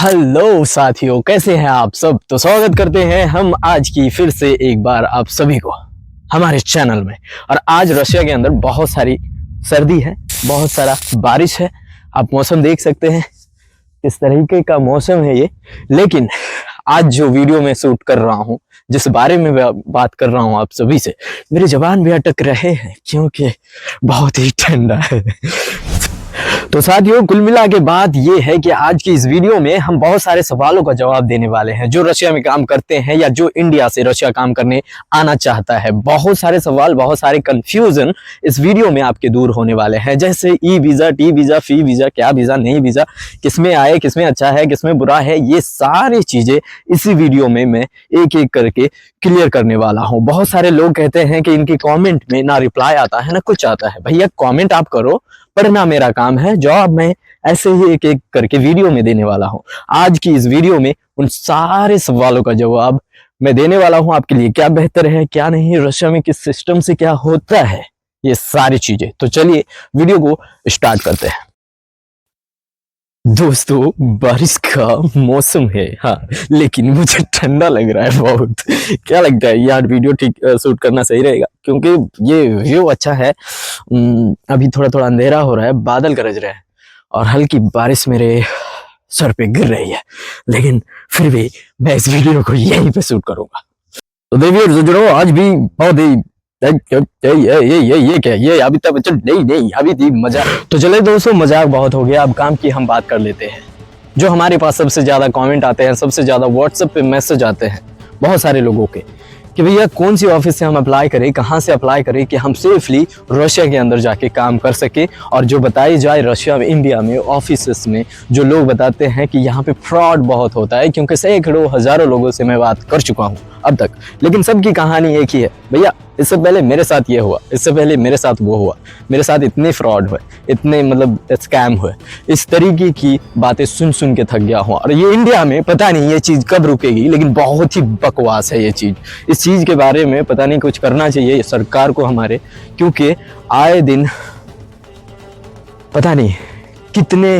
Hello साथियों, कैसे हैं आप सब। तो स्वागत करते हैं हम आज की फिर से एक बार आप सभी को हमारे चैनल में। और आज रशिया के अंदर बहुत सारी सर्दी है, बहुत सारा बारिश है। आप मौसम देख सकते हैं किस तरीके का मौसम है ये। लेकिन आज जो वीडियो में शूट कर रहा हूँ, जिस बारे में बात कर रहा हूँ आप सभी से, मेरे जबान भी अटक रहे हैं क्योंकि बहुत ही ठंडा है। तो साथियों, कुल मिला के बात ये है कि आज की इस वीडियो में हम बहुत सारे सवालों का जवाब देने वाले हैं जो रशिया में काम करते हैं या जो इंडिया से रशिया काम करने आना चाहता है। बहुत सारे सवाल, बहुत सारे कंफ्यूजन इस वीडियो में आपके दूर होने वाले हैं। जैसे ई वीजा, टी वीजा, फी वीजा, क्या वीजा, नहीं वीजा, किसमें आए, किसमें अच्छा है, किसमें बुरा है, ये सारी चीजें इसी वीडियो में मैं एक एक करके क्लियर करने वाला हूँ। बहुत सारे लोग कहते हैं कि इनकी कॉमेंट में ना रिप्लाई आता है ना कुछ आता है। भैया कॉमेंट आप करो, पढ़ना मेरा काम है। जवाब मैं ऐसे ही एक एक करके वीडियो में देने वाला हूं। आज की इस वीडियो में उन सारे सवालों का जवाब मैं देने वाला हूं आपके लिए। क्या बेहतर है, क्या नहीं, रशिया में किस सिस्टम से क्या होता है, ये सारी चीजें। तो चलिए वीडियो को स्टार्ट करते हैं। दोस्तों, बारिश का मौसम है, हाँ, लेकिन मुझे ठंडा लग रहा है बहुत। क्या लगता है यार, वीडियो ठीक शूट करना सही रहेगा? क्योंकि ये व्यू अच्छा है। अभी थोड़ा थोड़ा अंधेरा हो रहा है, बादल गरज रहे हैं और हल्की बारिश मेरे सर पे गिर रही है। लेकिन फिर भी मैं इस वीडियो को यहीं पे शूट करूंगा। तो देखिए आज भी बहुत ही ये क्या, ये अमिताभ बच्चन नहीं अभी थी मजा। तो चले दोस्तों, मजाक बहुत हो गया, अब काम की हम बात कर लेते हैं। जो हमारे पास सबसे ज्यादा कमेंट आते हैं, सबसे ज्यादा व्हाट्सएप पे मैसेज आते हैं बहुत सारे लोगों के कि भैया कौन सी ऑफिस से हम अप्लाई करें, कहाँ से अप्लाई करें कि हम सेफली रशिया के अंदर जाके काम कर सके। और जो बताई जाए रशिया में, इंडिया में ऑफिस में जो लोग बताते हैं कि यहाँ पे फ्रॉड बहुत होता है, क्योंकि सैकड़ों हजारों लोगों से मैं बात कर चुका हूँ अब तक। लेकिन सबकी कहानी एक ही है, भैया इससे पहले मेरे साथ ये हुआ, इससे पहले मेरे साथ वो हुआ, मेरे साथ इतने फ्रॉड हुए, इतने मतलब स्कैम हुए, इस तरीके की बातें सुन सुन के थक गया हूँ। और ये इंडिया में पता नहीं ये चीज़ कब रुकेगी, लेकिन बहुत ही बकवास है ये चीज़। इस चीज़ के बारे में पता नहीं कुछ करना चाहिए सरकार को हमारे, क्योंकि आए दिन पता नहीं कितने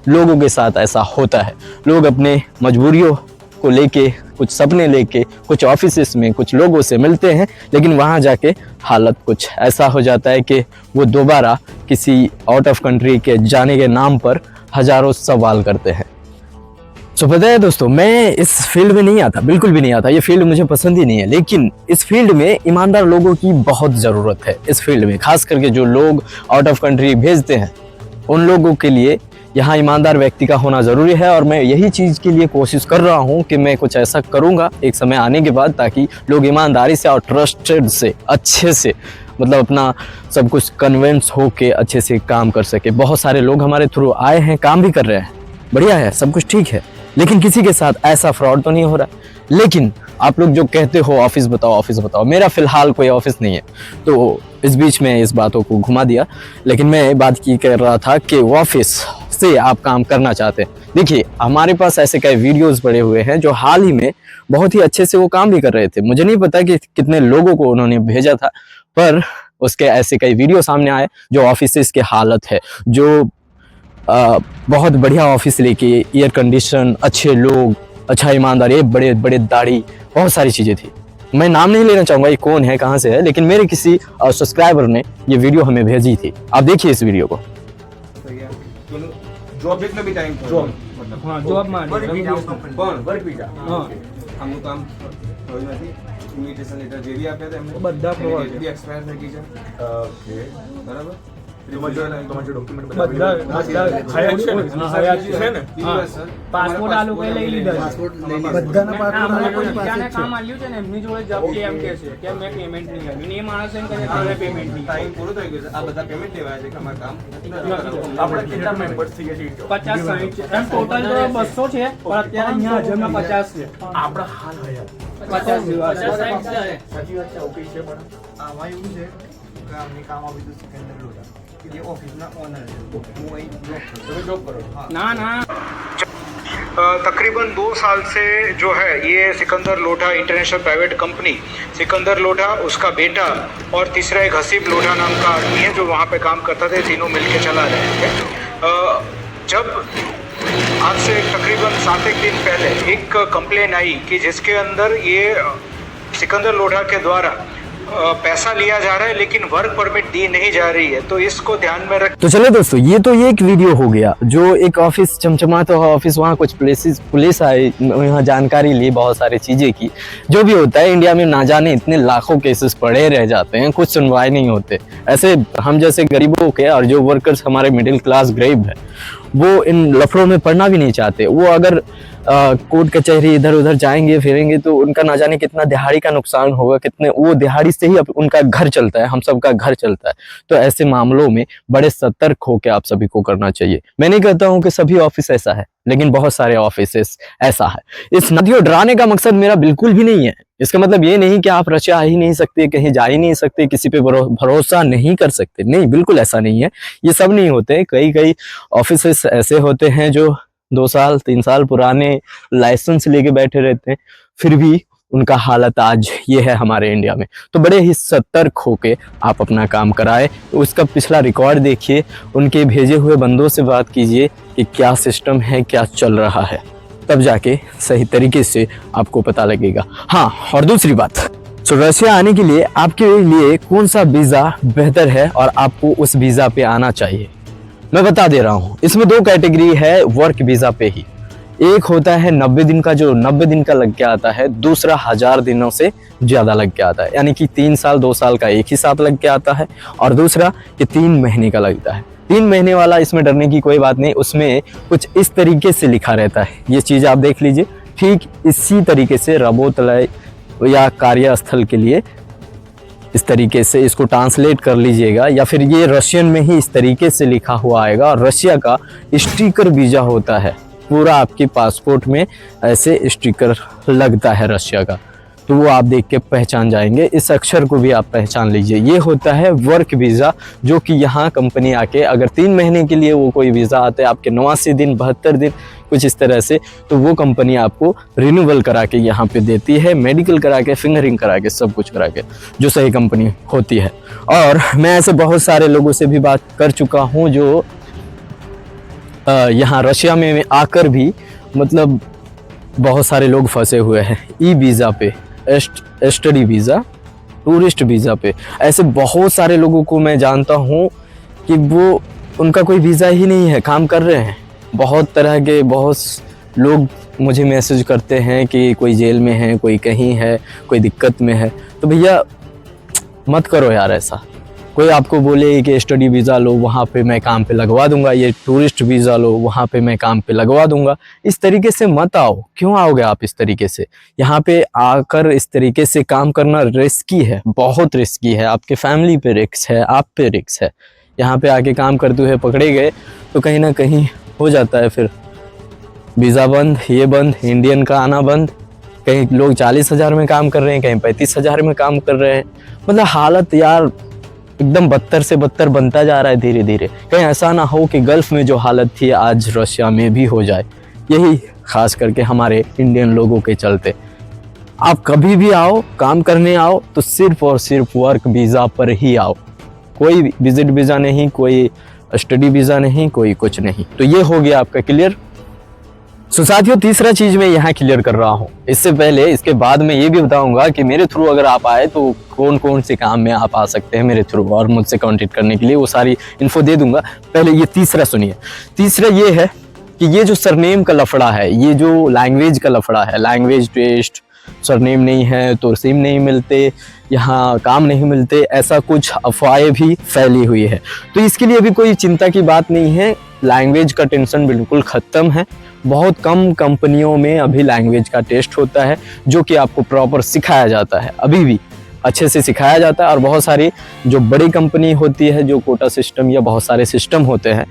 लोगों के साथ ऐसा होता है। लोग अपने मजबूरियों को लेके, कुछ सपने लेके, कुछ ऑफिस में कुछ लोगों से मिलते हैं, लेकिन वहाँ जाके हालत कुछ ऐसा हो जाता है कि वो दोबारा किसी आउट ऑफ कंट्री के जाने के नाम पर हजारों सवाल करते हैं। तो पता है दोस्तों, मैं इस फील्ड में नहीं आता, बिल्कुल भी नहीं आता। ये फील्ड मुझे पसंद ही नहीं है। लेकिन इस फील्ड में ईमानदार लोगों की बहुत ज़रूरत है। इस फील्ड में खास करके जो लोग आउट ऑफ कंट्री भेजते हैं, उन लोगों के लिए यहाँ ईमानदार व्यक्ति का होना ज़रूरी है। और मैं यही चीज़ के लिए कोशिश कर रहा हूँ कि मैं कुछ ऐसा करूँगा एक समय आने के बाद, ताकि लोग ईमानदारी से और ट्रस्टेड से, अच्छे से, मतलब अपना सब कुछ कन्विंस हो के अच्छे से काम कर सके। बहुत सारे लोग हमारे थ्रू आए हैं, काम भी कर रहे हैं, बढ़िया है, सब कुछ ठीक है, लेकिन किसी के साथ ऐसा फ्रॉड तो नहीं हो रहा। लेकिन आप लोग जो कहते हो ऑफिस बताओ, ऑफिस बताओ, मेरा फिलहाल कोई ऑफिस नहीं है, तो इस बीच में इस बातों को घुमा दिया। लेकिन मैं बात की कर रहा था कि ऑफिस से आप काम करना चाहते हैं। देखिए, हमारे पास ऐसे कई वीडियोस पड़े हुए हैं जो हाल ही में बहुत ही अच्छे से वो काम भी कर रहे थे। मुझे नहीं पता कि कितने लोगों को उन्होंने भेजा था, पर उसके ऐसे कई वीडियो सामने आए जो ऑफिस की हालत है, जो बहुत बढ़िया ऑफिस लेके, एयर कंडीशन, अच्छे लोग, अच्छा ईमानदारी, बड़े बड़े दाढ़ी, बहुत सारी चीज़ें थी। मैं नाम नहीं लेना चाहूँगा ये कौन है, कहाँ से है, लेकिन मेरे किसी सब्सक्राइबर ने ये वीडियो हमें भेजी थी। आप देखिए इस वीडियो को। जॉब देखना भी टाइम जॉब मतलब हां जॉब માં વર્ક વીઝા હા આમનું કામ હોય નથી ઇન્વિટેશન લેટર જે બી આપ્યા હતા એમને બધા પ્રોવાઈડ બી એક્સપાયર થઈ ગઈ છે ઓકે બરાબર તમારા ડોક્યુમેન્ટ બધા હયાત છે ને પાસપોર્ટ આ લોકોએ લઈ લીધા પાસપોર્ટ લઈ લીધા બધાના પાસપોર્ટ કોઈ પાસે કામ આલ્યું છે ને એમની જોડે જબ કે એમ કહે છે કે મેં પેમેન્ટ નહીં આપ્યું ને એ માણસ એમ કહે કે મેં પેમેન્ટ નહીં ટાઈમ પૂરો થઈ ગયો છે આ બધા પેમેન્ટ લેવાય છે કે અમારું કામ આપણે કેટલા મેમ્બર્સ થઈ ગયા છે 50 60 એમ ટોટલ તો 200 છે પણ અત્યારે અહીંયા હાજરમાં 50 છે આપણા હાલ હયાત 50 60 છે સાચી વાત છે ઓકે છે પણ આમાં એવું છે કે અમને કામ આવી તો સિકંદર લોટા ये ऑफिस ना ओनर है वो वही जॉब करो ना ना तकरीबन 2 साल से जो है ये Sikandar Lodha international private company, Sikandar Lodha, उसका बेटा और तीसरा एक हसीब लोढ़ा नाम का आदमी है जो वहाँ पे काम करता था, तीनों मिलके चला रहे थे। जब आज से तकरीबन 7 दिन पहले एक कंप्लेन आई कि जिसके अंदर ये सिकंदर लोढ़ा के द्वारा पैसा लिया जा रहा है लेकिन वर्क परमिट दी नहीं जा रही है, तो इसको ध्यान में रख। तो चलो दोस्तों, ये तो एक वीडियो हो गया जो एक ऑफिस चमचमाता हुआ ऑफिस, वहाँ कुछ पुलिस आई, वहाँ जानकारी ली, बहुत सारी चीजें की। जो भी होता है इंडिया में ना जाने इतने लाखों केसेस पड़े रह जाते हैं, कुछ सुनवाई नहीं होते। ऐसे हम जैसे गरीबों के और जो वर्कर्स हमारे मिडिल क्लास गरीब है, वो इन लफड़ों में पड़ना भी नहीं चाहते। वो अगर कोर्ट कचहरी इधर उधर जाएंगे फिरेंगे तो उनका ना जाने कितना दिहाड़ी का नुकसान होगा, कितने वो दिहाड़ी से ही उनका घर चलता है, हम सबका घर चलता है। तो ऐसे मामलों में बड़े सतर्क होकर आप सभी को करना चाहिए। मैं नहीं कहता हूं कि सभी ऑफिस ऐसा है, लेकिन बहुत सारे ऑफिस ऐसा है। इस नदियों डराने का मकसद मेरा बिल्कुल भी नहीं है। इसका मतलब ये नहीं कि आप रशिया आ ही नहीं सकते, कहीं जा ही नहीं सकते, किसी पे भरोसा नहीं कर सकते, नहीं, बिल्कुल ऐसा नहीं है। ये सब नहीं होते। कई ऑफिस ऐसे होते हैं जो 2 साल 3 साल पुराने लाइसेंस लेके बैठे रहते हैं, फिर भी उनका हालत आज ये है हमारे इंडिया में। तो बड़े ही सतर्क होके आप अपना काम कराएं। उसका पिछला रिकॉर्ड देखिए, उनके भेजे हुए बंदों से बात कीजिए कि क्या सिस्टम है, क्या चल रहा है, तब जाके सही तरीके से आपको पता लगेगा। हाँ, और दूसरी बात, तो रशिया आने के लिए आपके लिए कौन सा वीज़ा बेहतर है और आपको उस वीज़ा पे आना चाहिए, मैं बता दे रहा हूँ। इसमें 2 कैटेगरी है वर्क वीज़ा पे ही। एक होता है 90 दिन का, जो 90 दिन का लग के आता है। दूसरा 1000 दिनों से ज़्यादा लग के आता है, यानी कि 3 साल 2 साल का एक ही साथ लग के आता है। और दूसरा कि 3 महीने का लगता है। 3 महीने वाला, इसमें डरने की कोई बात नहीं। उसमें कुछ इस तरीके से लिखा रहता है, ये चीज़ आप देख लीजिए। ठीक इसी तरीके से रबोतलय या कार्यस्थल के लिए इस तरीके से इसको ट्रांसलेट कर लीजिएगा, या फिर ये रशियन में ही इस तरीके से लिखा हुआ आएगा। और रशिया का स्टिकर वीज़ा होता है, पूरा आपके पासपोर्ट में ऐसे स्टिकर लगता है रशिया का, तो वो आप देख के पहचान जाएंगे। इस अक्षर को भी आप पहचान लीजिए। ये होता है वर्क वीज़ा, जो कि यहाँ कंपनी आके अगर 3 महीने के लिए वो कोई वीज़ा आता है आपके 89 दिन 72 दिन कुछ इस तरह से, तो वो कंपनी आपको रिन्यूअल करा के यहाँ पे देती है, मेडिकल करा के, फिंगरिंग करा के, सब कुछ करा के, जो सही कंपनी होती है। और मैं ऐसे बहुत सारे लोगों से भी बात कर चुका हूँ जो यहाँ रशिया में आकर भी मतलब बहुत सारे लोग फंसे हुए हैं ई वीज़ा पे, स्टडी वीज़ा, टूरिस्ट वीज़ा पे। ऐसे बहुत सारे लोगों को मैं जानता हूँ कि वो उनका कोई वीज़ा ही नहीं है, काम कर रहे हैं। बहुत तरह के बहुत लोग मुझे मैसेज करते हैं कि कोई जेल में है, कोई कहीं है, कोई दिक्कत में है। तो भैया मत करो यार ऐसा। कोई आपको बोले कि स्टडी वीज़ा लो, वहाँ पे मैं काम पे लगवा दूंगा, ये टूरिस्ट वीज़ा लो, वहाँ पे मैं काम पे लगवा दूंगा, इस तरीके से मत आओ। क्यों आओगे आप इस तरीके से? यहाँ पे आकर इस तरीके से काम करना रिस्की है, बहुत रिस्की है। आपके फैमिली पे रिस्क है, आप पे रिस्क है। यहाँ पे आके काम करते हुए पकड़े गए तो कहीं ना कहीं हो जाता है फिर वीज़ा बंद, ये बंद, इंडियन का आना बंद। कहीं लोग 40,000 में काम कर रहे हैं, कहीं 35,000 में काम कर रहे हैं। मतलब हालत यार एकदम बदतर से बदतर बनता जा रहा है धीरे धीरे। कहीं ऐसा ना हो कि गल्फ में जो हालत थी आज रशिया में भी हो जाए, यही खास करके हमारे इंडियन लोगों के चलते। आप कभी भी आओ, काम करने आओ तो सिर्फ और सिर्फ वर्क वीज़ा पर ही आओ, कोई विजिट वीज़ा नहीं, कोई स्टडी वीज़ा नहीं, कोई कुछ नहीं। तो ये हो गया आपका क्लियर। सो साथियों, तीसरा चीज मैं यहाँ क्लियर कर रहा हूँ। इससे पहले, इसके बाद मैं ये भी बताऊंगा कि मेरे थ्रू अगर आप आए तो कौन कौन से काम में आप आ सकते हैं मेरे थ्रू, और मुझसे कांटेक्ट करने के लिए वो सारी इन्फो दे दूंगा। पहले ये तीसरा सुनिए। तीसरा ये है कि ये जो सरनेम का लफड़ा है, ये जो लैंग्वेज का लफड़ा है, लैंग्वेज टेस्ट, सरनेम नहीं है तो सिम नहीं मिलते, यहाँ काम नहीं मिलते, ऐसा कुछ अफवाहें भी फैली हुई है। तो इसके लिए भी कोई चिंता की बात नहीं है। लैंग्वेज का टेंशन बिल्कुल ख़त्म है। बहुत कम कंपनियों में अभी लैंग्वेज का टेस्ट होता है, जो कि आपको प्रॉपर सिखाया जाता है, अभी भी अच्छे से सिखाया जाता है। और बहुत सारी जो बड़ी कंपनी होती है, जो कोटा सिस्टम या बहुत सारे सिस्टम होते हैं,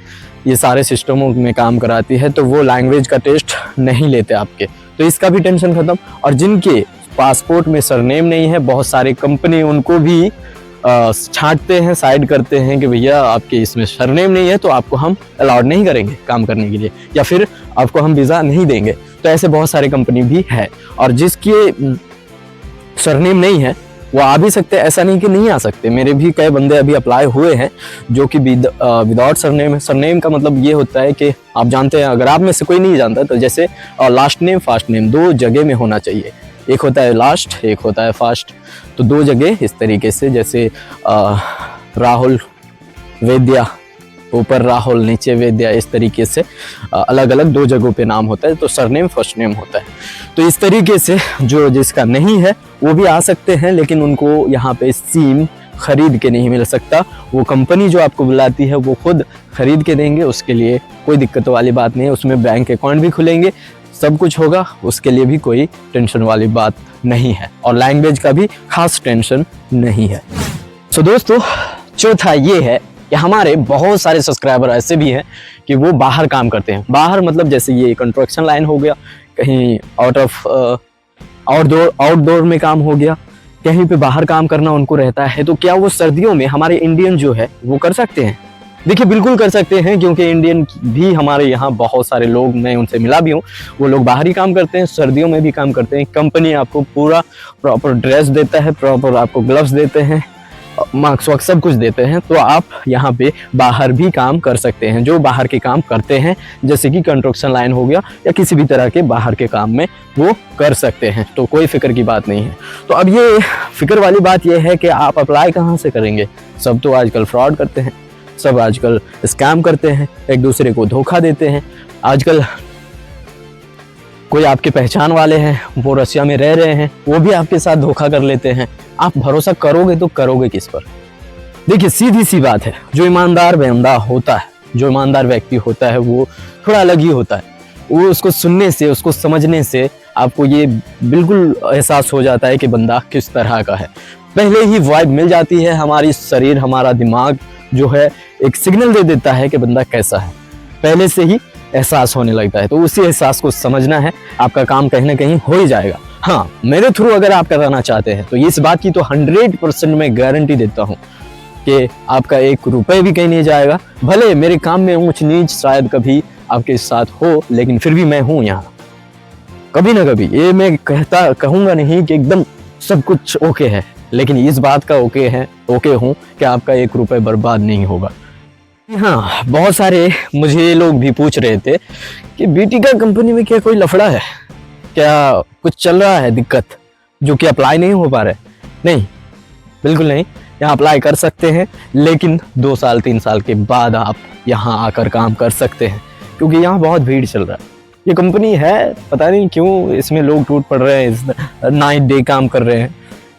ये सारे सिस्टमों में काम कराती है, तो वो लैंग्वेज का टेस्ट नहीं लेते आपके। तो इसका भी टेंशन खत्म। और जिनके पासपोर्ट में सरनेम नहीं है, बहुत सारी कंपनी उनको भी छांटते हैं, साइड करते हैं कि भैया आपके इसमें सरनेम नहीं है तो आपको हम अलाउड नहीं करेंगे काम करने के लिए, या फिर आपको हम वीज़ा नहीं देंगे। तो ऐसे बहुत सारे कंपनी भी है। और जिसके सरनेम नहीं है वो आ भी सकते हैं, ऐसा नहीं कि नहीं आ सकते। मेरे भी कई बंदे अभी अप्लाई हुए हैं जो कि विदाउट सरनेम है। सरनेम का मतलब ये होता है कि आप जानते हैं, अगर आप में से कोई नहीं जानता तो जैसे लास्ट नेम फर्स्ट नेम 2 जगह में होना चाहिए। एक होता है लास्ट, एक होता है फर्स्ट, तो 2 जगह इस तरीके से, जैसे राहुल वैद्या, ऊपर राहुल नीचे वैद्या, इस तरीके से अलग अलग 2 जगहों पे नाम होता है, तो सरनेम फर्स्ट नेम होता है। तो इस तरीके से जो जिसका नहीं है वो भी आ सकते हैं, लेकिन उनको यहाँ पे सिम खरीद के नहीं मिल सकता। वो कंपनी जो आपको बुलाती है वो खुद खरीद के देंगे, उसके लिए कोई दिक्कत वाली बात नहीं है। उसमें बैंक अकाउंट भी खुलेंगे, सब कुछ होगा, उसके लिए भी कोई टेंशन वाली बात नहीं है, और लैंग्वेज का भी खास टेंशन नहीं है। सो दोस्तों, चौथा ये है कि हमारे बहुत सारे सब्सक्राइबर ऐसे भी हैं कि वो बाहर काम करते हैं। बाहर मतलब जैसे ये कंस्ट्रक्शन लाइन हो गया, कहीं आउटडोर में काम हो गया, कहीं पे बाहर काम करना उनको रहता है। तो क्या वो सर्दियों में हमारे इंडियन जो है वो कर सकते हैं? देखिए, बिल्कुल कर सकते हैं, क्योंकि इंडियन भी हमारे यहाँ बहुत सारे लोग, मैं उनसे मिला भी हूँ, वो लोग बाहर ही काम करते हैं, सर्दियों में भी काम करते हैं। कंपनी आपको पूरा प्रॉपर ड्रेस देता है, प्रॉपर आपको ग्लव्स देते हैं, मास्क वास्क सब कुछ देते हैं, तो आप यहाँ पे बाहर भी काम कर सकते हैं। जो बाहर के काम करते हैं, जैसे कि कंस्ट्रक्शन लाइन हो गया या किसी भी तरह के बाहर के काम में, वो कर सकते हैं, तो कोई फिक्र की बात नहीं है। तो अब ये फिक्र वाली बात ये है कि आप अप्लाई कहाँ से करेंगे? सब तो आजकल फ्रॉड करते हैं, सब आजकल स्कैम करते हैं, एक दूसरे को धोखा देते हैं। आजकल कोई आपके पहचान वाले हैं, वो रशिया में रह रहे हैं, वो भी आपके साथ धोखा कर लेते हैं। आप भरोसा करोगे तो करोगे किस पर? देखिए, सीधी सी बात है, जो ईमानदार बंदा होता है, जो ईमानदार व्यक्ति होता है, वो थोड़ा अलग ही होता है। वो उसको सुनने से, उसको समझने से आपको ये बिल्कुल एहसास हो जाता है कि बंदा किस तरह का है। पहले ही वाइब मिल जाती है, हमारी शरीर, हमारा दिमाग जो है एक सिग्नल दे देता है कि बंदा कैसा है, पहले से ही एहसास होने लगता है। तो उसी एहसास को समझना है, आपका काम कहीं ना कहीं हो ही जाएगा। हाँ, मेरे थ्रू अगर आप कराना चाहते हैं तो इस बात की तो 100% मैं गारंटी देता हूँ कि आपका 1 रुपये भी कहीं नहीं जाएगा। भले मेरे काम में ऊंच नीच शायद कभी आपके साथ हो, लेकिन फिर भी मैं हूँ यहाँ, कभी ना कभी। ये मैं कहूँगा नहीं कि एकदम सब कुछ ओके है, लेकिन इस बात का ओके हूँ कि आपका 1 रुपये बर्बाद नहीं होगा। हाँ, बहुत सारे मुझे लोग भी पूछ रहे थे कि बीटी का कंपनी में क्या कोई लफड़ा है, क्या कुछ चल रहा है दिक्कत, जो कि अप्लाई नहीं हो पा रहा है? नहीं, बिल्कुल नहीं। यहाँ अप्लाई कर सकते हैं, लेकिन 2 साल 3 साल के बाद आप यहाँ आकर काम कर सकते हैं, क्योंकि यहाँ बहुत भीड़ चल रहा है। ये कंपनी है, पता नहीं क्यों इसमें लोग टूट पड़ रहे हैं, नाइट डे काम कर रहे हैं।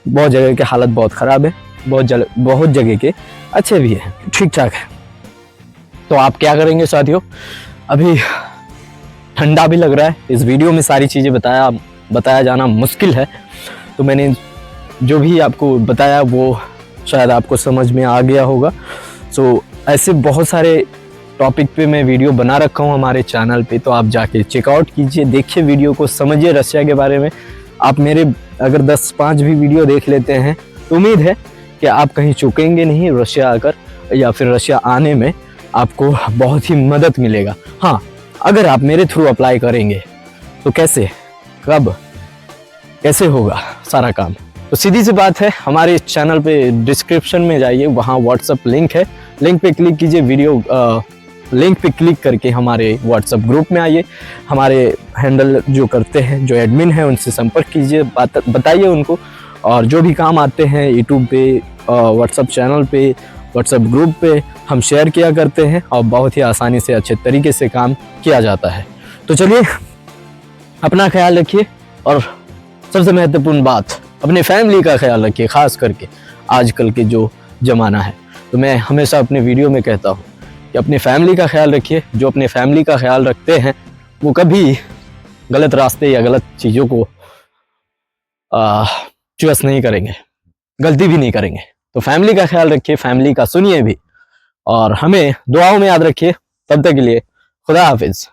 बहुत जगह के हालत बहुत ख़राब है, बहुत जगह के अच्छे भी हैं, ठीक ठाक है। तो आप क्या करेंगे साथियों? अभी ठंडा भी लग रहा है, इस वीडियो में सारी चीज़ें बताया जाना मुश्किल है, तो मैंने जो भी आपको बताया वो शायद आपको समझ में आ गया होगा। सो ऐसे बहुत सारे टॉपिक पे मैं वीडियो बना रखा हूँ हमारे चैनल पे, तो आप जाके चेकआउट कीजिए, देखिए वीडियो को, समझिए रशिया के बारे में। आप मेरे अगर 10-5 भी वीडियो देख लेते हैं तो उम्मीद है कि आप कहीं चूकेंगे नहीं रशिया आकर, या फिर रशिया आने में आपको बहुत ही मदद मिलेगा। हाँ, अगर आप मेरे थ्रू अप्लाई करेंगे तो कैसे, कब, कैसे होगा सारा काम? तो सीधी सी बात है, हमारे चैनल पे डिस्क्रिप्शन में जाइए, वहाँ व्हाट्सअप लिंक है, लिंक पे क्लिक कीजिए, लिंक पे क्लिक करके हमारे व्हाट्सअप ग्रुप में आइए। हमारे हैंडल जो करते हैं, जो एडमिन है, उनसे संपर्क कीजिए, बताइए उनको, और जो भी काम आते हैं यूट्यूब पे, व्हाट्सअप चैनल पे, व्हाट्सएप ग्रुप पे हम शेयर किया करते हैं, और बहुत ही आसानी से अच्छे तरीके से काम किया जाता है। तो चलिए, अपना ख्याल रखिए, और सबसे महत्वपूर्ण बात, अपने फैमिली का ख्याल रखिए, ख़ास करके आजकल के जो ज़माना है। तो मैं हमेशा अपने वीडियो में कहता हूँ कि अपने फैमिली का ख्याल रखिए। जो अपने फैमिली का ख्याल रखते हैं वो कभी गलत रास्ते या गलत चीज़ों को चॉइस नहीं करेंगे, गलती भी नहीं करेंगे। तो फैमिली का ख्याल रखिए, फैमिली का सुनिए भी, और हमें दुआओं में याद रखिए। तब तक के लिए खुदा हाफिज।